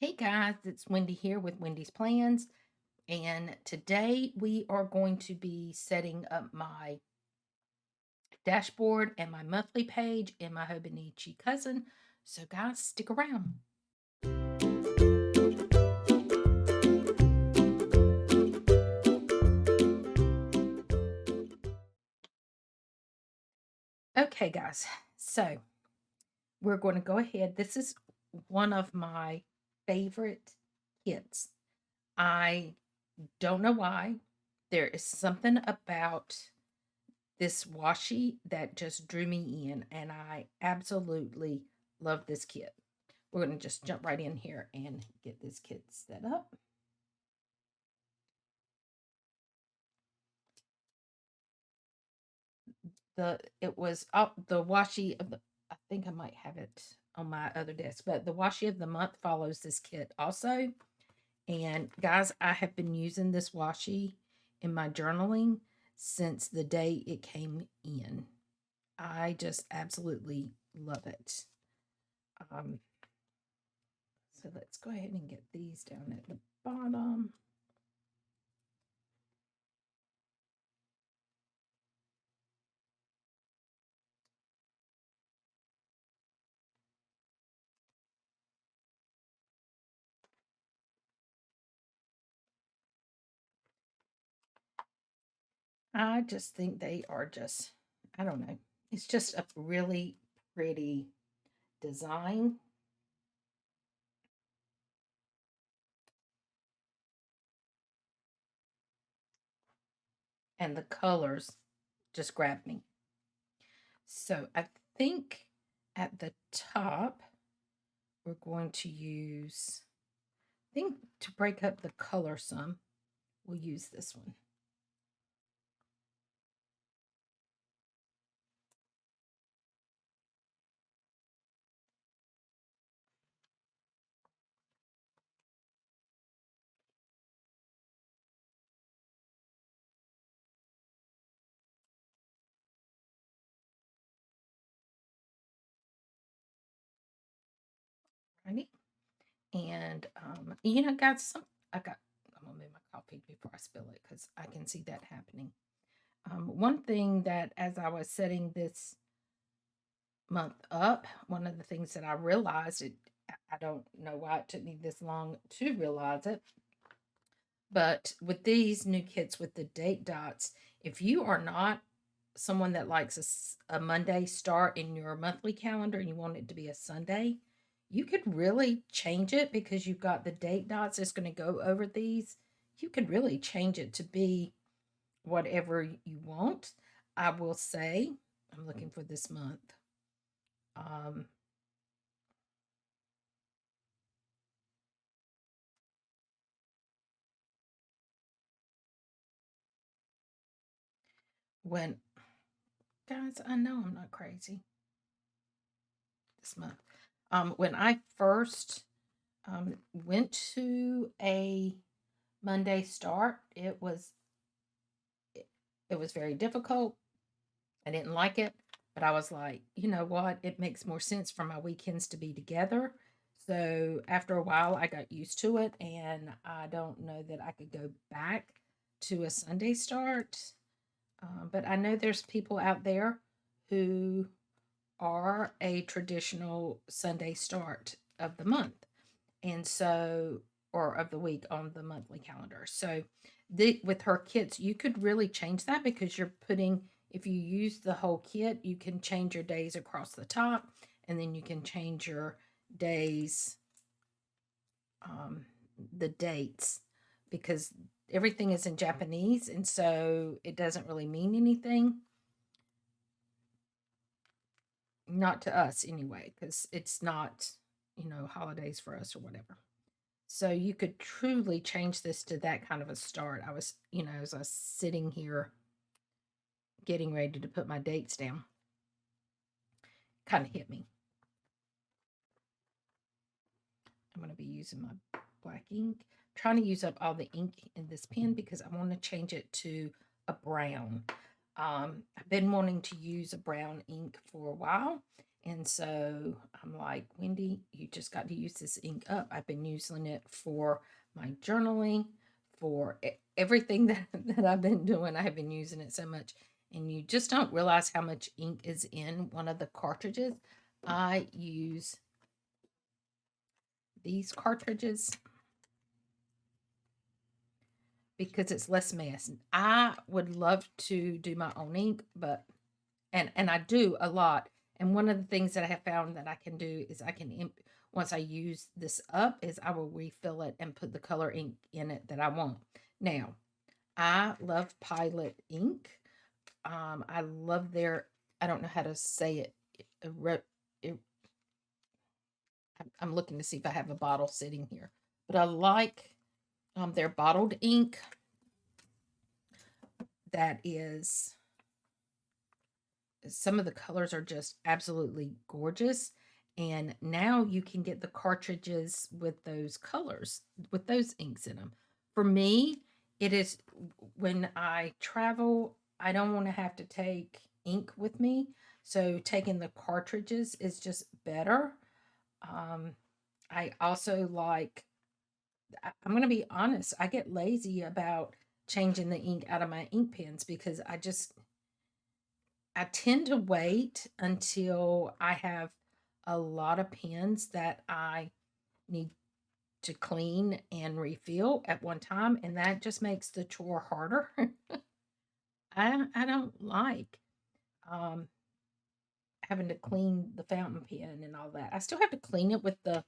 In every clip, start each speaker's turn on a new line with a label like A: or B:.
A: Hey guys, it's Wendy here with Wendy's Plans, and today we are going to be setting up my dashboard and my monthly page in my Hobonichi Cousin. So guys, stick around. Okay guys, so we're going to go ahead. This is one of my favorite kits. I don't know why. There is something about this washi that just drew me in, and I absolutely love this kit. We're going to just jump right in here and get this kit set up. It was up the washi of the, I think I might have it on my other desk, but the washi of the month follows this kit also. And guys, I have been using this washi in my journaling since the day it came in. I just absolutely love it. Um, so let's go ahead and get these down at the bottom. I just think they are just, I don't know. It's just a really pretty design. And the colors just grab me. So I think at the top, we're going to use, I think to break up the color some, we'll use this one. Right? And guys, I'm gonna move my coffee before I spill it because I can see that happening. One thing that as I was setting this month up, one of the things that I realized, I don't know why it took me this long to realize it, but with these new kits with the date dots, if you are not someone that likes a Monday start in your monthly calendar and you want it to be a Sunday, you could really change it because you've got the date dots that's going to go over these. You could really change it to be whatever you want. I will say, I'm looking for this month. Um, when, guys, I know I'm not crazy this month. When I first went to a Monday start, it was very difficult. I didn't like it, but I was like, you know what? It makes more sense for my weekends to be together. So after a while, I got used to it, and I don't know that I could go back to a Sunday start. But I know there's people out there who are a traditional Sunday start of the month. And so, or of the week on the monthly calendar. So, with her kits, you could really change that because you're putting, if you use the whole kit, you can change your days across the top, and then you can change your days, um, the dates, because everything is in Japanese, and so it doesn't really mean anything. Not to us anyway, because it's not, holidays for us or whatever. So you could truly change this to that kind of a start. I was, as I was sitting here getting ready to put my dates down, kind of hit me. I'm going to be using my black ink. I'm trying to use up all the ink in this pen because I want to change it to a brown. I've been wanting to use a brown ink for a while, And so I'm like, Wendy, you just got to use this ink up. I've been using it for my journaling, for everything that I've been doing. I have been using it so much. And you just don't realize how much ink is in one of the cartridges. I use these cartridges because it's less mess. I would love to do my own ink, but and I do a lot. And one of the things that I have found that I can do is I can once I use this up is I will refill it and put the color ink in it that I want. Now, I love Pilot ink. I love their, I don't know how to say it. I'm looking to see if I have a bottle sitting here, but I like their bottled ink. That is, some of the colors are just absolutely gorgeous. And now you can get the cartridges with those colors, with those inks in them. For me, it is when I travel, I don't want to have to take ink with me. So taking the cartridges is just better. Um, I also like, I'm going to be honest, I get lazy about changing the ink out of my ink pens because I tend to wait until I have a lot of pens that I need to clean and refill at one time, and that just makes the chore harder. I don't like um, having to clean the fountain pen and all that. I still have to clean it with the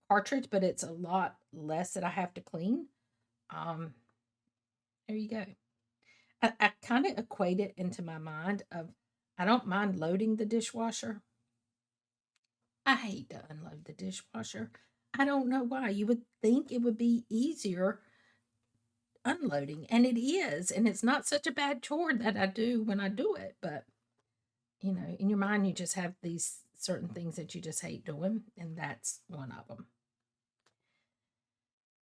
A: cartridge, but it's a lot less that I have to clean. Um, there you go. I kind of equate it into my mind of I don't mind loading the dishwasher. I hate to unload the dishwasher. I don't know why. You would think it would be easier unloading, and it is. And it's not such a bad chore that I do when I do it. But, in your mind, you just have these certain things that you just hate doing, and that's one of them.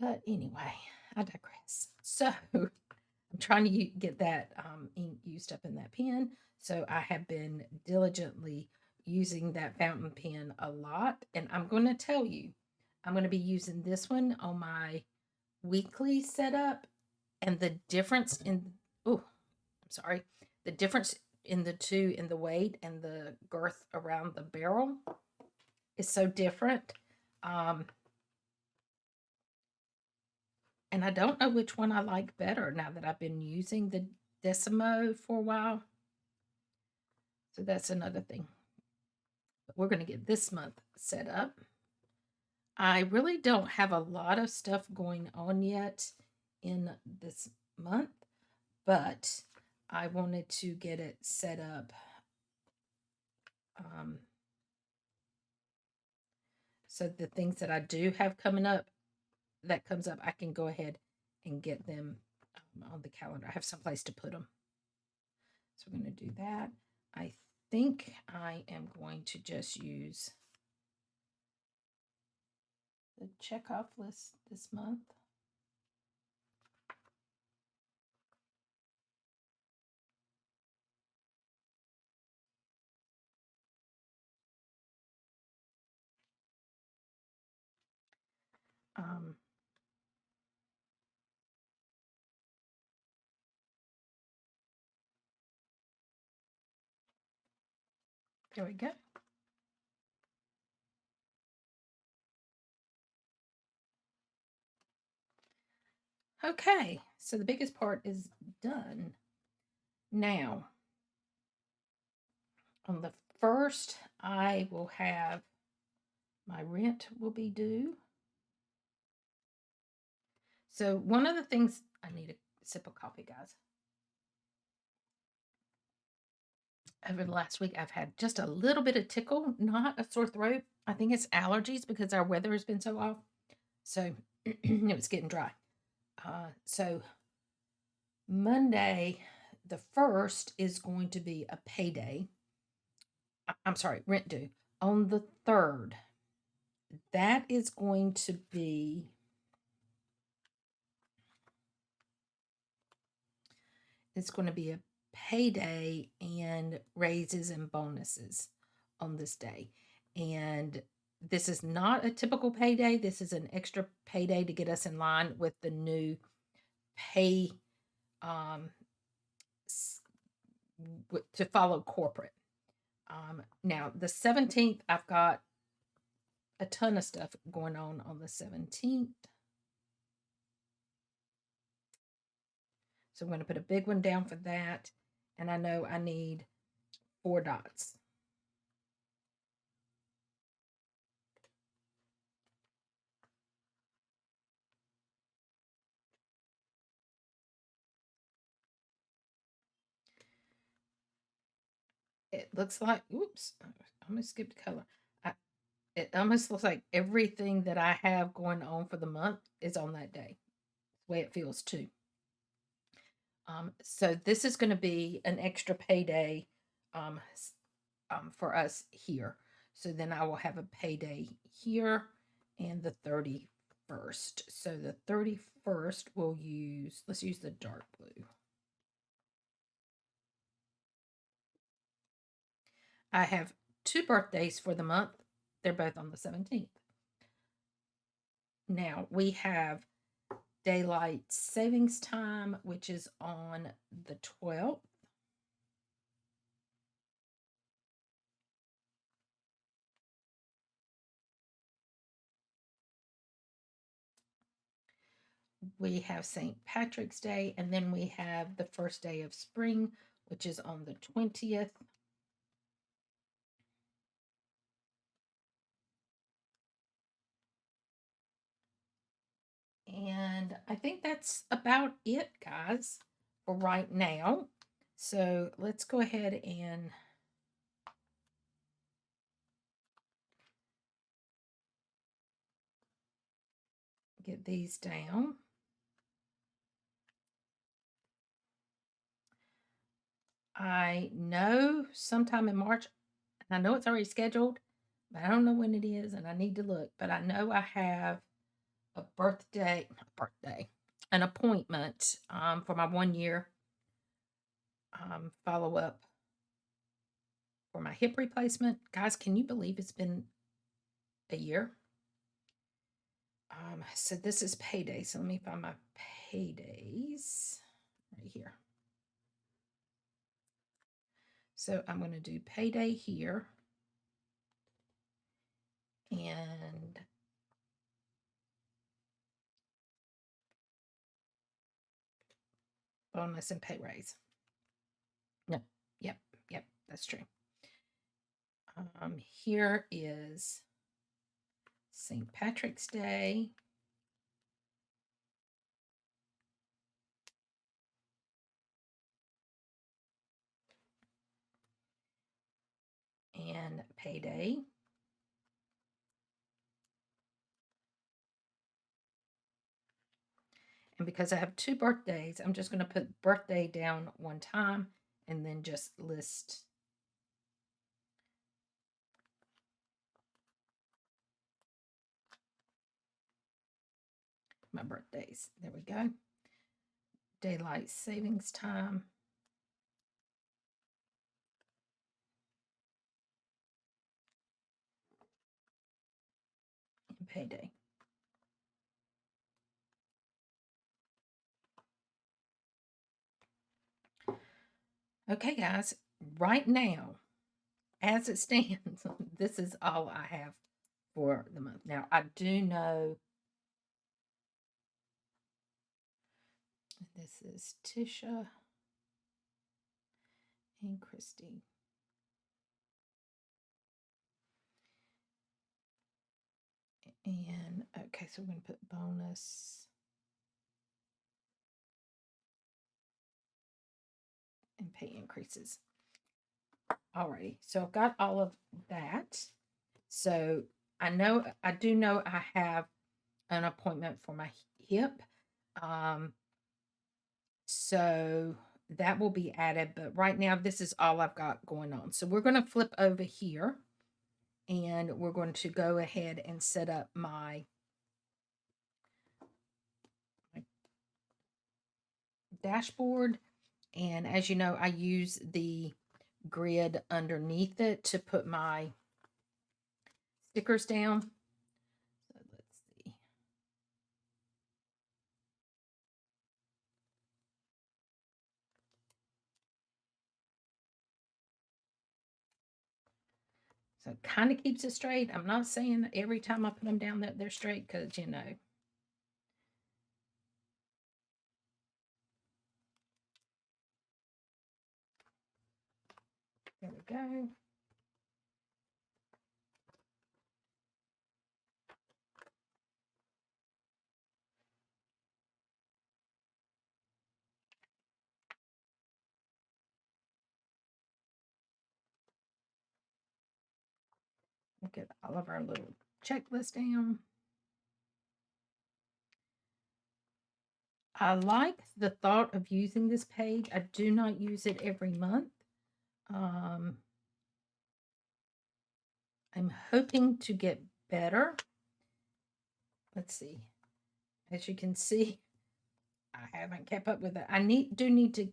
A: But anyway, I digress. So I'm trying to get that ink used up in that pen. So I have been diligently using that fountain pen a lot. And I'm going to tell you, I'm going to be using this one on my weekly setup. And the difference in, oh, I'm sorry, the difference in the two, in the weight and the girth around the barrel is so different. Um, and I don't know which one I like better now that I've been using the Decimo for a while. So that's another thing. But we're going to get this month set up. I really don't have a lot of stuff going on yet in this month, but I wanted to get it set up. So the things that I do have coming up, that comes up, I can go ahead and get them on the calendar. I have someplace to put them. So we're going to do that. I think I am going to just use the checkoff list this month. Um, there we go. Okay, so the biggest part is done. Now, on the first, I will have my rent will be due. So, one of the things I need a sip of coffee, guys. Over the last week, I've had just a little bit of tickle, not a sore throat. I think it's allergies because our weather has been so off. So, it was getting dry. So, Monday, the 1st, is going to be a payday. I'm sorry, rent due. On the 3rd, that is going to be it's going to be a payday and raises and bonuses. on this day. And this is not a typical payday. This is an extra payday to get us in line with the new pay um, to follow corporate. Now, the 17th, I've got a ton of stuff going on the 17th. So I'm going to put a big one down for that. And I know I need 4 dots. It looks like, oops, I almost skipped color. It almost looks like everything that I have going on for the month is on that day. The way it feels too. So this is going to be an extra payday um, for us here. So then I will have a payday here and the 31st. So the 31st we'll use, let's use the dark blue. I have 2 birthdays for the month. They're both on the 17th. Now we have daylight savings time, which is on the 12th. We have St. Patrick's Day, and then we have the first day of spring, which is on the 20th. And I think that's about it, guys, for right now. So let's go ahead and get these down. I know sometime in March, and I know it's already scheduled, but I don't know when it is, and I need to look. But I know I have a an appointment for my 1 year follow up for my hip replacement. Guys, can you believe it's been a year? So this is payday. So let me find my paydays right here. So I'm going to do payday here. And bonus and pay raise. No, yep, that's true. Here is St. Patrick's Day. And payday. And because I have 2 birthdays, I'm just going to put birthday down one time and then just list my birthdays. There we go. Daylight savings time. And payday. Okay, guys, right now, as it stands, this is all I have for the month. Now, I do know this is Tisha and Christy. And okay, so we're going to put bonus and pay increases. Alrighty, so I've got all of that. So I do know I have an appointment for my hip. So that will be added, but right now this is all I've got going on. So we're going to flip over here and we're going to go ahead and set up my dashboard. And as you know, I use the grid underneath it to put my stickers down. So let's see. So it kind of keeps it straight. I'm not saying every time I put them down that they're straight because, you know. There we go. We'll get all of our little checklist down. I like the thought of using this page. I do not use it every month. I'm hoping to get better. Let's see. As you can see, I haven't kept up with it. I do need to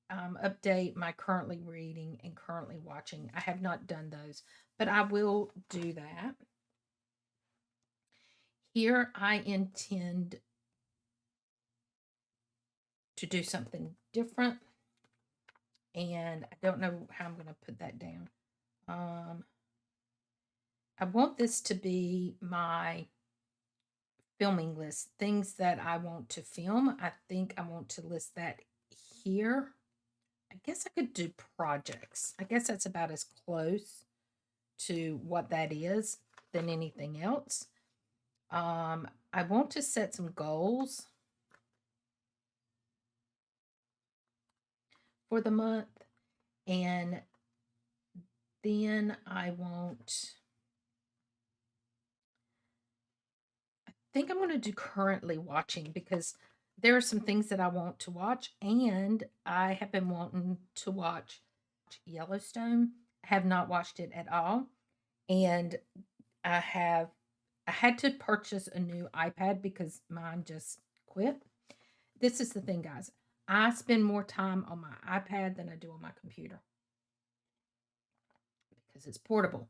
A: update my currently reading and currently watching. I have not done those, but I will do that. Here I intend to do something different, and I don't know how I'm going to put that down. I want this to be my filming list, things that I want to film. I think I want to list that here. I guess I could do projects. I guess that's about as close to what that is than anything else. I want to set some goals for the month, and then I think I'm going to do currently watching because there are some things that I want to watch, and I have been wanting to watch Yellowstone. I have not watched it at all, and I had to purchase a new iPad because mine just quit. This is the thing, guys. I spend more time on my iPad than I do on my computer because it's portable,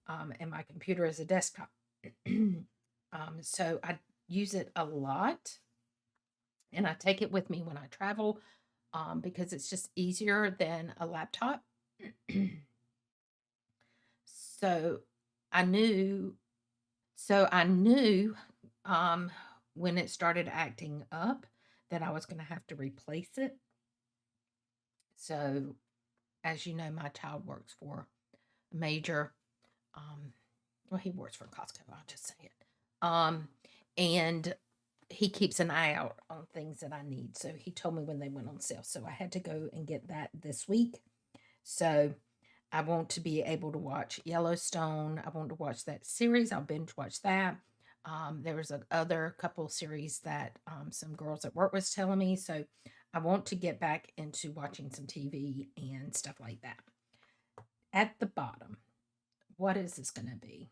A: and my computer is a desktop. So I use it a lot, and I take it with me when I travel, because it's just easier than a laptop. So I knew, so I knew when it started acting up that I was going to have to replace it. So, as you know, my child works for a major, um, well, he works for Costco. I'll just say it. And he keeps an eye out on things that I need. So he told me when they went on sale. So I had to go and get that this week. So I want to be able to watch Yellowstone. I want to watch that series. I'll binge watch that. There was a other couple series that some girls at work was telling me. So I want to get back into watching some TV and stuff like that. At the bottom, what is this going to be?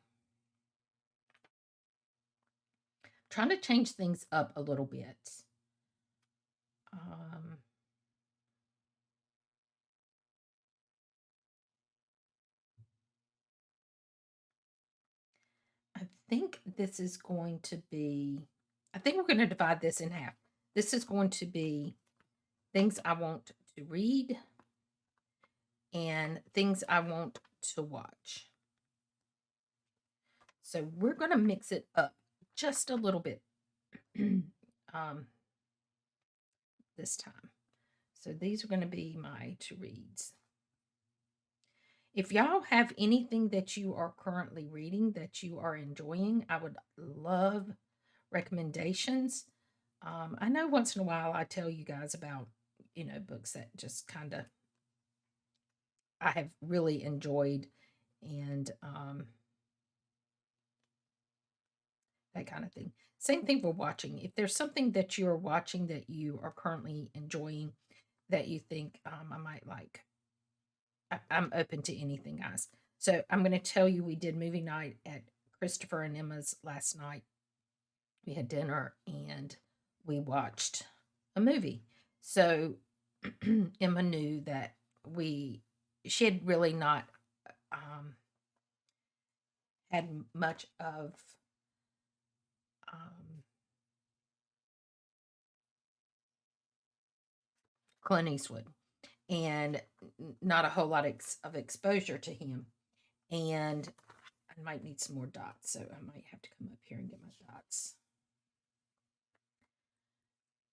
A: Trying to change things up a little bit. Um, I think this is going to be, I think we're going to divide this in half. This is going to be things I want to read and things I want to watch. So we're going to mix it up just a little bit this time. So these are going to be my to reads. If y'all have anything that you are currently reading that you are enjoying, I would love recommendations. I know once in a while I tell you guys about, books that just kind of I have really enjoyed, and that kind of thing. Same thing for watching. If there's something that you're watching that you are currently enjoying that you think I might like, I'm open to anything, guys. So I'm going to tell you, we did movie night at Christopher and Emma's last night. We had dinner and we watched a movie. So Emma knew that she had really not um, had much of um, Clint Eastwood, and not a whole lot of exposure to him. And I might need some more dots, so I might have to come up here and get my dots.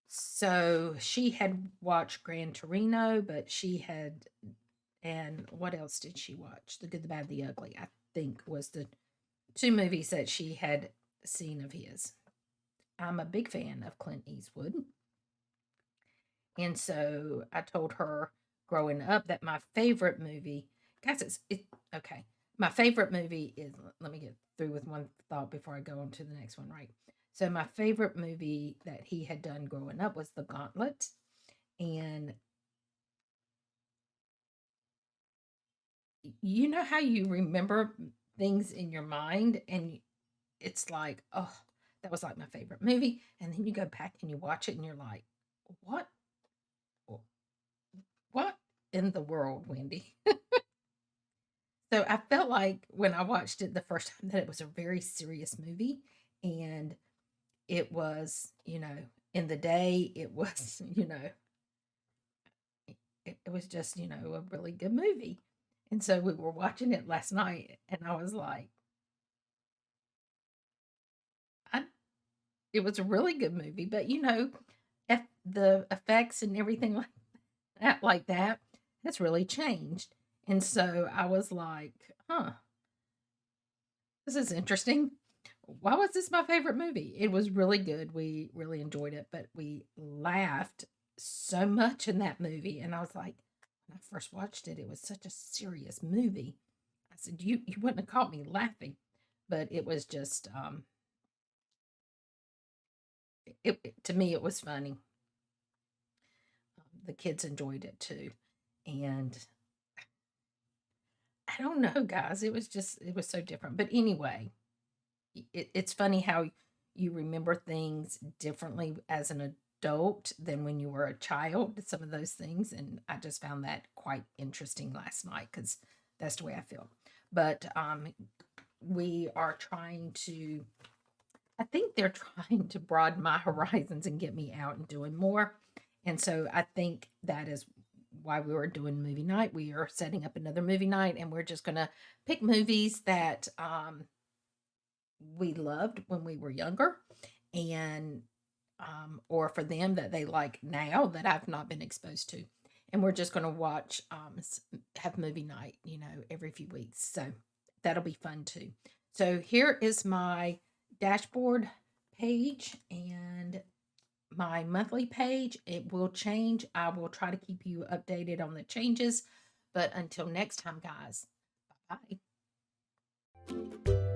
A: So she had watched Gran Torino, but she had, and what else did she watch? The Good, the Bad, the Ugly, I think was the two movies that she had seen of his. I'm a big fan of Clint Eastwood. And so I told her growing up that my favorite movie, guys, okay. My favorite movie is, let me get through with one thought before I go on to the next one, right? So my favorite movie that he had done growing up was The Gauntlet. And you know how you remember things in your mind and it's like, oh, that was like my favorite movie. And then you go back and you watch it and you're like, what? What in the world, Wendy? So I felt like when I watched it the first time that it was a very serious movie, and it was, in the day, it was, it was just, a really good movie. And so we were watching it last night, and I was like, I, it was a really good movie, but the effects and everything like that has really changed. And so I was like, huh, this is interesting. Why was this my favorite movie? It was really good. We really enjoyed it, but we laughed so much in that movie. And I was like, when I first watched it, it was such a serious movie. I said, you wouldn't have caught me laughing, but it was just, to me, it was funny. The kids enjoyed it too. And I don't know, guys. It was so different. But anyway, it's funny how you remember things differently as an adult than when you were a child, some of those things. And I just found that quite interesting last night because that's the way I feel. But we are trying to, I think they're trying to broaden my horizons and get me out and doing more. And so I think that is why we were doing movie night. We are setting up another movie night and we're just going to pick movies that we loved when we were younger, and or for them that they like now that I've not been exposed to. And we're just going to watch, have movie night, every few weeks. So that'll be fun too. So here is my dashboard page and my monthly page. It will change. I will try to keep you updated on the changes. But until next time, guys, bye bye.